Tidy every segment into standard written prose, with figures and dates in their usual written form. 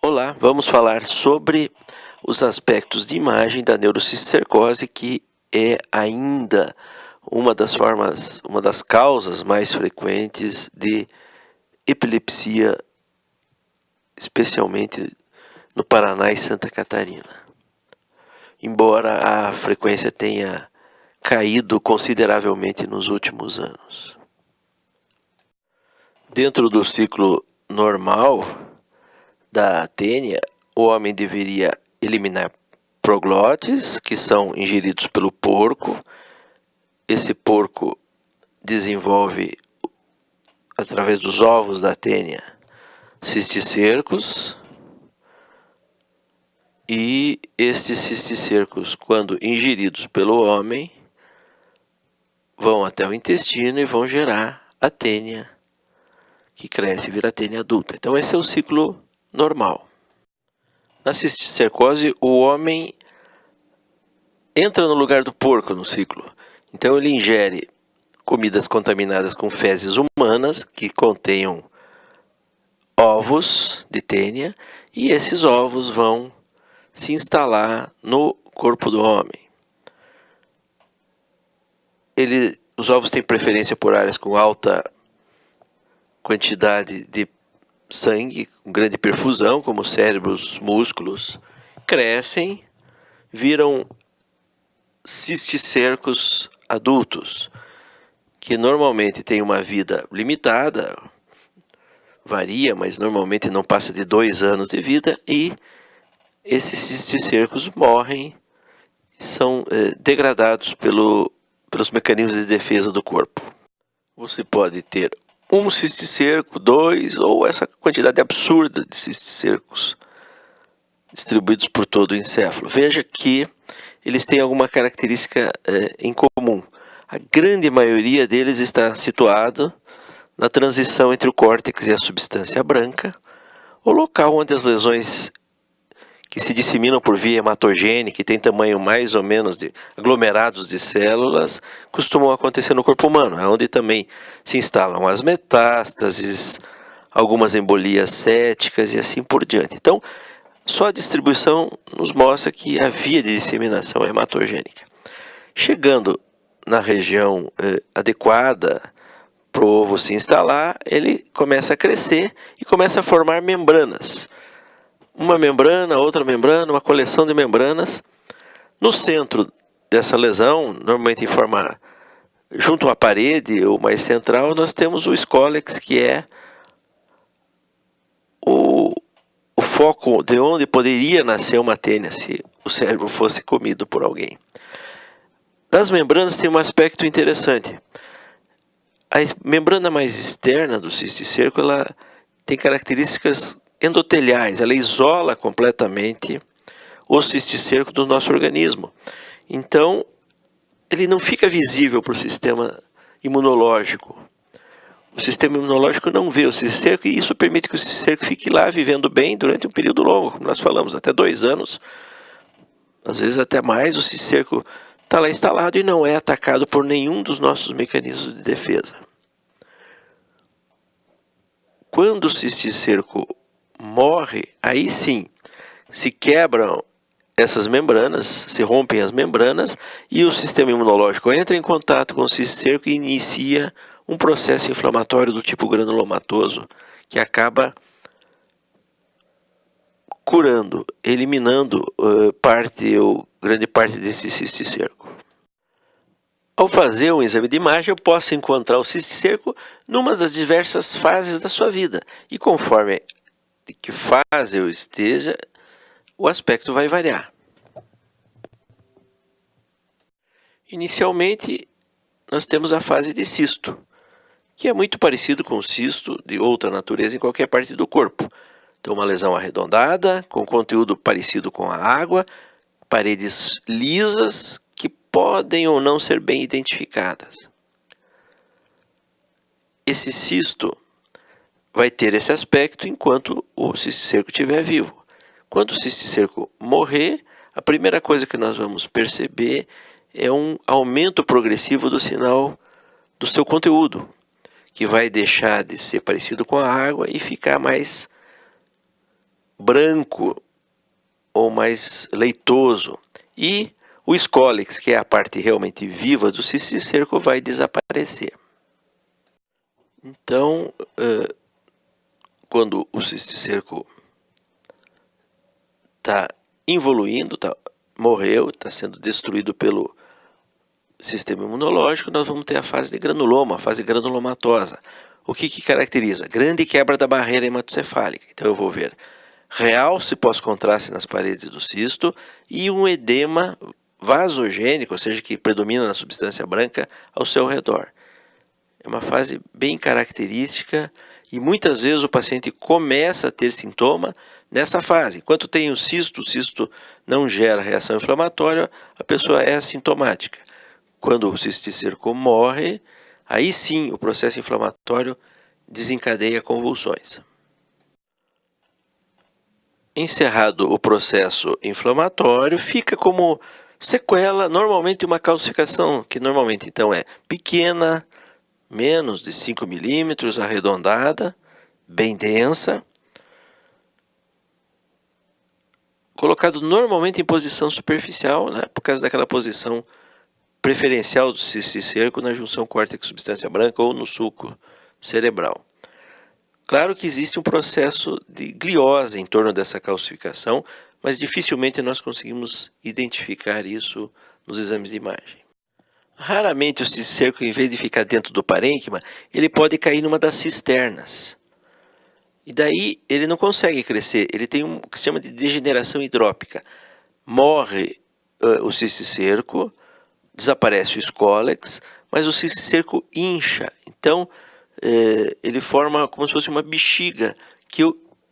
Olá, vamos falar sobre os aspectos de imagem da neurocisticercose, que é ainda uma das causas mais frequentes de epilepsia, especialmente no Paraná e Santa Catarina. Embora a frequência tenha caído consideravelmente nos últimos anos. Dentro do ciclo normal da tênia, o homem deveria eliminar proglótis, que são ingeridos pelo porco. Esse porco desenvolve, através dos ovos da tênia, cisticercos. E estes cisticercos, quando ingeridos pelo homem, vão até o intestino e vão gerar a tênia, que cresce e vira tênia adulta. Então esse é o ciclo normal. Na cisticercose, o homem entra no lugar do porco no ciclo. Então ele ingere comidas contaminadas com fezes humanas, que contenham ovos de tênia, e esses ovos vão se instalar no corpo do homem. Os ovos têm preferência por áreas com alta quantidade de sangue, com grande perfusão, como o cérebro, os músculos, crescem, viram cisticercos adultos, que normalmente têm uma vida limitada, varia, mas normalmente não passa de 2 anos de vida, e esses cisticercos morrem e são degradados pelos mecanismos de defesa do corpo. Você pode ter um cisticerco, 2, ou essa quantidade absurda de cisticercos distribuídos por todo o encéfalo. Veja que eles têm alguma característica em comum. A grande maioria deles está situado na transição entre o córtex e a substância branca, o local onde as lesões que se disseminam por via hematogênica, que tem tamanho mais ou menos de aglomerados de células, costumam acontecer no corpo humano, é onde também se instalam as metástases, algumas embolias céticas e assim por diante. Então, só a distribuição nos mostra que a via de disseminação é hematogênica. Chegando na região adequada para o ovo se instalar, ele começa a crescer e começa a formar membranas. Uma membrana, outra membrana, uma coleção de membranas. No centro dessa lesão, normalmente em forma junto à parede ou mais central, nós temos o scólex, que é o foco de onde poderia nascer uma tênia se o cérebro fosse comido por alguém. Das membranas tem um aspecto interessante. A membrana mais externa do cisticerco, ela tem características endoteliais, ela isola completamente o cisticerco do nosso organismo. Então, ele não fica visível para o sistema imunológico. O sistema imunológico não vê o cisticerco e isso permite que o cisticerco fique lá vivendo bem durante um período longo, como nós falamos, até 2 anos, às vezes até mais. O cisticerco está lá instalado e não é atacado por nenhum dos nossos mecanismos de defesa. Quando o cisticerco morre, aí sim se quebram essas membranas, se rompem as membranas e o sistema imunológico entra em contato com o cisticerco e inicia um processo inflamatório do tipo granulomatoso, que acaba curando, eliminando parte ou grande parte desse cisticerco. Ao fazer um exame de imagem, eu posso encontrar o cisticerco numa das diversas fases da sua vida. E conforme de que fase eu esteja, o aspecto vai variar. Inicialmente, nós temos a fase de cisto, que é muito parecido com o cisto de outra natureza em qualquer parte do corpo. Então, uma lesão arredondada, com conteúdo parecido com a água, paredes lisas, que podem ou não ser bem identificadas. Esse cisto vai ter esse aspecto enquanto o cisticerco estiver vivo. Quando o cisticerco morrer, a primeira coisa que nós vamos perceber é um aumento progressivo do sinal do seu conteúdo, que vai deixar de ser parecido com a água e ficar mais branco ou mais leitoso. E o escólex, que é a parte realmente viva do cisticerco, vai desaparecer. Então, quando o cisticerco está evoluindo, morreu, está sendo destruído pelo sistema imunológico, nós vamos ter a fase de granuloma, a fase granulomatosa. O que caracteriza? Grande quebra da barreira hematocefálica. Então eu vou ver realce pós-contraste nas paredes do cisto e um edema vasogênico, ou seja, que predomina na substância branca ao seu redor. É uma fase bem característica e muitas vezes o paciente começa a ter sintoma nessa fase. Enquanto tem o cisto não gera reação inflamatória, a pessoa é assintomática. Quando o cisticerco morre, aí sim o processo inflamatório desencadeia convulsões. Encerrado o processo inflamatório, fica como sequela normalmente uma calcificação, que normalmente então é pequena, menos de 5 milímetros, arredondada, bem densa, colocado normalmente em posição superficial, né, por causa daquela posição preferencial do cisticerco na junção córtex-substância branca ou no sulco cerebral. Claro que existe um processo de gliose em torno dessa calcificação, mas dificilmente nós conseguimos identificar isso nos exames de imagem. Raramente o cisticerco, em vez de ficar dentro do parênquima, ele pode cair numa das cisternas. E daí ele não consegue crescer, ele tem o que se chama de degeneração hidrópica. Morre o cisticerco, desaparece o escólex, mas o cisticerco incha. Então, ele forma como se fosse uma bexiga que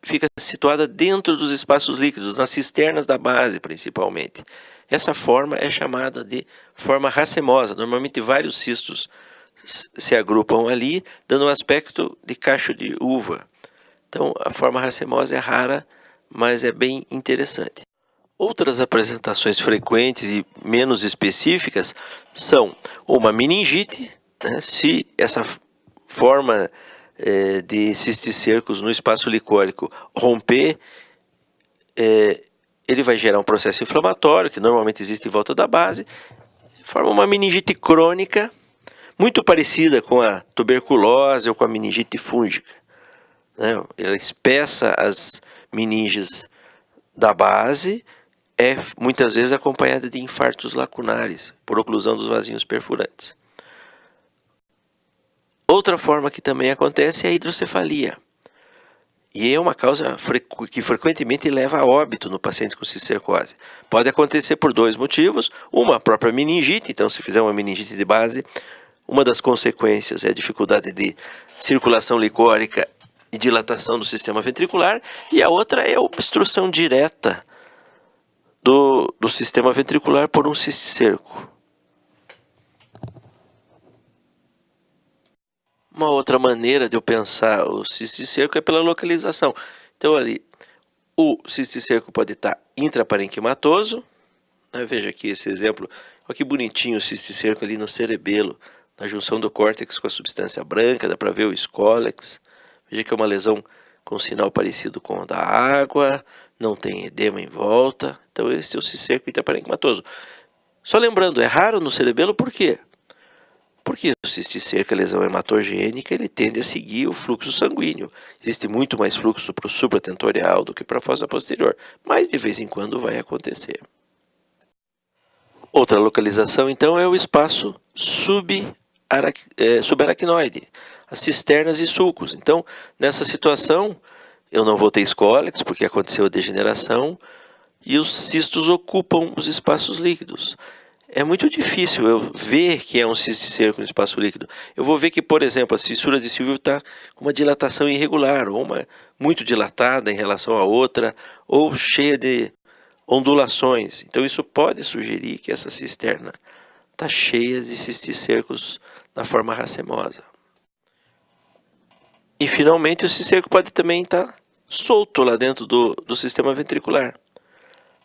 fica situada dentro dos espaços líquidos, nas cisternas da base principalmente. Essa forma é chamada de forma racemosa. Normalmente vários cistos se agrupam ali, dando um aspecto de cacho de uva. Então a forma racemosa é rara, mas é bem interessante. Outras apresentações frequentes e menos específicas são uma meningite, né, se essa forma de cisticercos no espaço licórico romper, ele vai gerar um processo inflamatório, que normalmente existe em volta da base, forma uma meningite crônica, muito parecida com a tuberculose ou com a meningite fúngica, né? Ela espessa as meninges da base, é muitas vezes acompanhada de infartos lacunares, por oclusão dos vasinhos perfurantes. Outra forma que também acontece é a hidrocefalia. E é uma causa que frequentemente leva a óbito no paciente com cisticercose. Pode acontecer por dois motivos. Uma, a própria meningite. Então, se fizer uma meningite de base, uma das consequências é a dificuldade de circulação licórica e dilatação do sistema ventricular. E a outra é a obstrução direta do sistema ventricular por um cisticerco. Uma outra maneira de eu pensar o cisticerco é pela localização. Então ali, o cisticerco pode estar intraparenquimatoso, né? Veja aqui esse exemplo, olha que bonitinho o cisticerco ali no cerebelo, na junção do córtex com a substância branca, dá para ver o escólex. Veja que é uma lesão com sinal parecido com o da água, não tem edema em volta. Então esse é o cisticerco intraparenquimatoso. Só lembrando, é raro no cerebelo por quê? Porque o cisticerco, a lesão hematogênica, ele tende a seguir o fluxo sanguíneo. Existe muito mais fluxo para o supratentorial do que para a fossa posterior, mas de vez em quando vai acontecer. Outra localização, então, é o espaço subaracnoide, as cisternas e sulcos. Então, nessa situação, eu não vou ter escólex, porque aconteceu a degeneração, e os cistos ocupam os espaços líquidos. É muito difícil eu ver que é um cisticerco no espaço líquido. Eu vou ver que, por exemplo, a fissura de Silvio está com uma dilatação irregular, ou uma muito dilatada em relação à outra, ou cheia de ondulações. Então isso pode sugerir que essa cisterna está cheia de cisticercos na forma racemosa. E finalmente o cisticerco pode também estar solto lá dentro do sistema ventricular.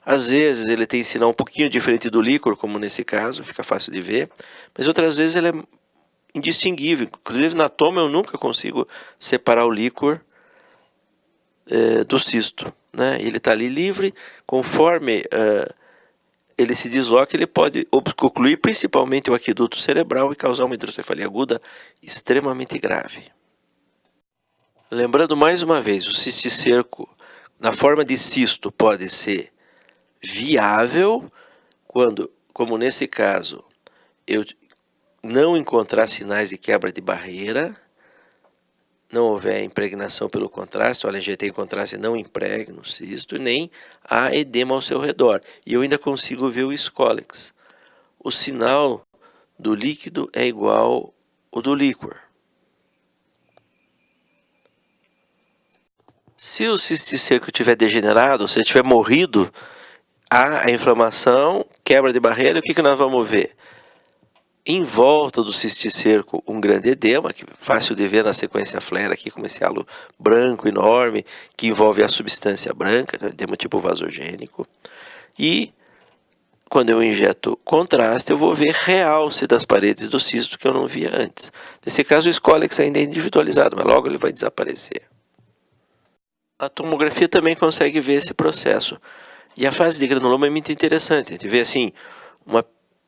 Às vezes ele tem sinal um pouquinho diferente do líquor, como nesse caso, fica fácil de ver, mas outras vezes ele é indistinguível. Inclusive na toma eu nunca consigo separar o líquor do cisto. né? Ele está ali livre, conforme ele se desloca, ele pode ocluir principalmente o aqueduto cerebral e causar uma hidrocefalia aguda extremamente grave. Lembrando mais uma vez, o cisticerco na forma de cisto pode ser viável quando, como nesse caso, eu não encontrar sinais de quebra de barreira, não houver impregnação pelo contraste, olha, injetei contraste e não impregno o cisto, nem há edema ao seu redor. E eu ainda consigo ver o Scolex. O sinal do líquido é igual ao do líquor. Se o cisticerco tiver degenerado, se ele tiver morrido, há a inflamação, quebra de barreira, e o que nós vamos ver? Em volta do cisticerco, um grande edema, que é fácil de ver na sequência flare aqui, como esse halo branco enorme, que envolve a substância branca, né, edema tipo vasogênico. E quando eu injeto contraste, eu vou ver realce das paredes do cisto que eu não via antes. Nesse caso, o Scolex ainda é individualizado, mas logo ele vai desaparecer. A tomografia também consegue ver esse processo. E a fase de granuloma é muito interessante. A gente vê assim, uma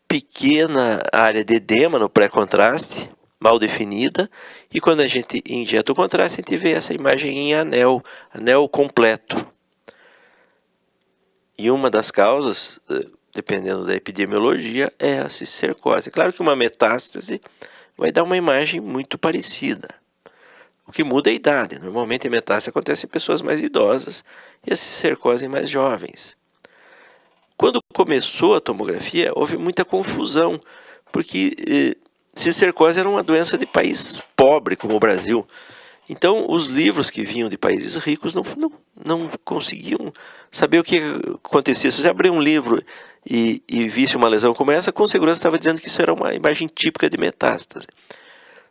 pequena área de edema no pré-contraste, mal definida, e quando a gente injeta o contraste, a gente vê essa imagem em anel completo. E uma das causas, dependendo da epidemiologia, é a cisticercose. É claro que uma metástase vai dar uma imagem muito parecida. O que muda é a idade. Normalmente a metástase acontece em pessoas mais idosas e a cisticercose em mais jovens. Quando começou a tomografia, houve muita confusão, porque cisticercose era uma doença de país pobre, como o Brasil. Então, os livros que vinham de países ricos não conseguiam saber o que acontecia. Se você abrir um livro e visse uma lesão como essa, com segurança estava dizendo que isso era uma imagem típica de metástase.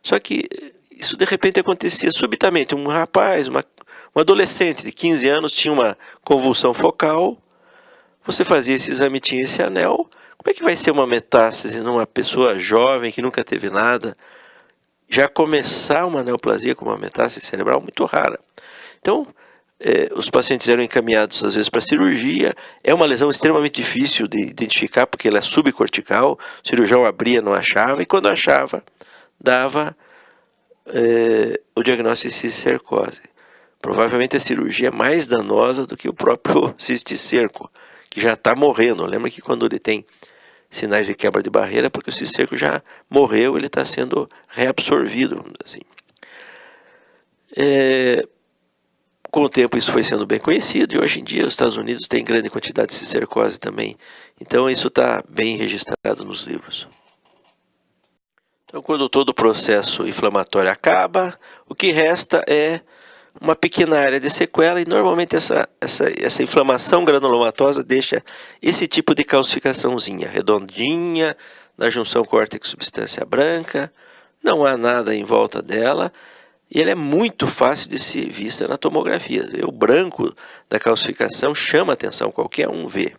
Só que isso de repente acontecia subitamente. Um rapaz, um adolescente de 15 anos tinha uma convulsão focal, você fazia esse exame, tinha esse anel. Como é que vai ser uma metástase numa pessoa jovem que nunca teve nada? Já começar uma neoplasia com uma metástase cerebral muito rara. Então, os pacientes eram encaminhados às vezes para cirurgia. É uma lesão extremamente difícil de identificar porque ela é subcortical. O cirurgião abria, não achava, e quando achava, dava o diagnóstico de cisticercose. Provavelmente a cirurgia é mais danosa do que o próprio cisticerco, que já está morrendo. Lembra que quando ele tem sinais de quebra de barreira, porque o cisticerco já morreu, ele está sendo reabsorvido, vamos dizer assim. Com o tempo isso foi sendo bem conhecido, e hoje em dia os Estados Unidos têm grande quantidade de cisticercose também. Então isso está bem registrado nos livros. Então quando todo o processo inflamatório acaba, o que resta é uma pequena área de sequela, e normalmente essa inflamação granulomatosa deixa esse tipo de calcificaçãozinha, redondinha, na junção córtex-substância branca, não há nada em volta dela, e ela é muito fácil de ser vista na tomografia. O branco da calcificação chama a atenção, qualquer um vê.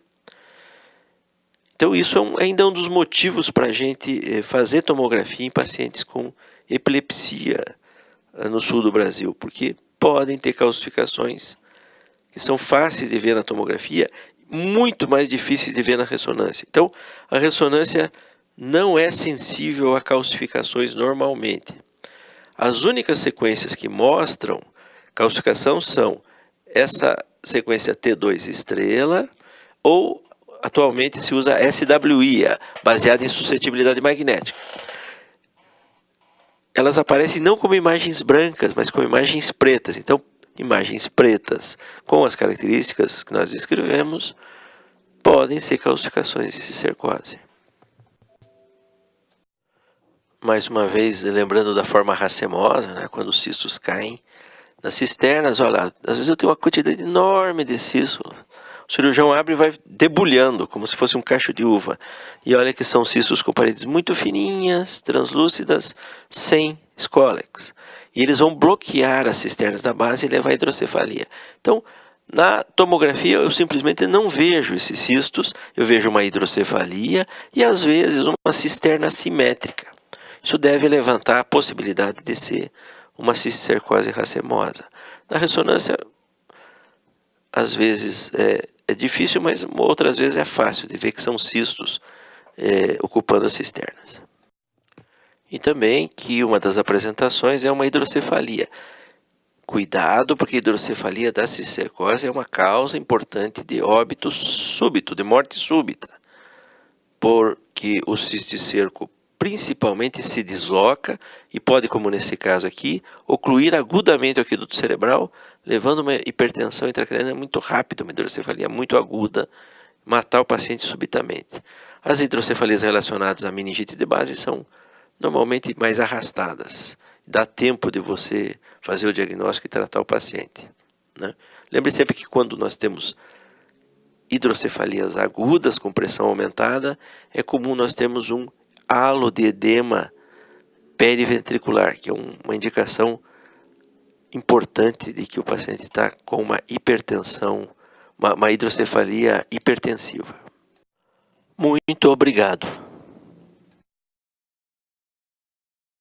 Então isso ainda é um dos motivos para a gente fazer tomografia em pacientes com epilepsia no sul do Brasil, porque podem ter calcificações que são fáceis de ver na tomografia, muito mais difíceis de ver na ressonância. Então, a ressonância não é sensível a calcificações normalmente. As únicas sequências que mostram calcificação são essa sequência T2 estrela, ou atualmente se usa SWI, baseada em suscetibilidade magnética. Elas aparecem não como imagens brancas, mas como imagens pretas. Então, imagens pretas com as características que nós descrevemos podem ser calcificações de cisticercose. Mais uma vez, lembrando da forma racemosa, né, quando os cistos caem nas cisternas, olha, às vezes eu tenho uma quantidade enorme de cistos. O cirurgião abre e vai debulhando, como se fosse um cacho de uva. E olha que são cistos com paredes muito fininhas, translúcidas, sem Scolex. E eles vão bloquear as cisternas da base e levar à hidrocefalia. Então, na tomografia, eu simplesmente não vejo esses cistos, eu vejo uma hidrocefalia e, às vezes, uma cisterna assimétrica. Isso deve levantar a possibilidade de ser uma cisticercose racemosa. Na ressonância, às vezes é difícil, mas outras vezes é fácil de ver que são cistos ocupando as cisternas. E também que uma das apresentações é uma hidrocefalia. Cuidado, porque a hidrocefalia da cistercose é uma causa importante de óbito súbito, de morte súbita, porque o cisticerco principalmente se desloca e pode, como nesse caso aqui, ocluir agudamente o aqueduto cerebral, levando uma hipertensão intracraniana muito rápida, uma hidrocefalia muito aguda, matar o paciente subitamente. As hidrocefalias relacionadas à meningite de base são normalmente mais arrastadas. Dá tempo de você fazer o diagnóstico e tratar o paciente, né? Lembre sempre que quando nós temos hidrocefalias agudas com pressão aumentada, é comum nós termos um halo de edema periventricular, que é uma indicação importante de que o paciente está com uma hipertensão, uma hidrocefalia hipertensiva. Muito obrigado.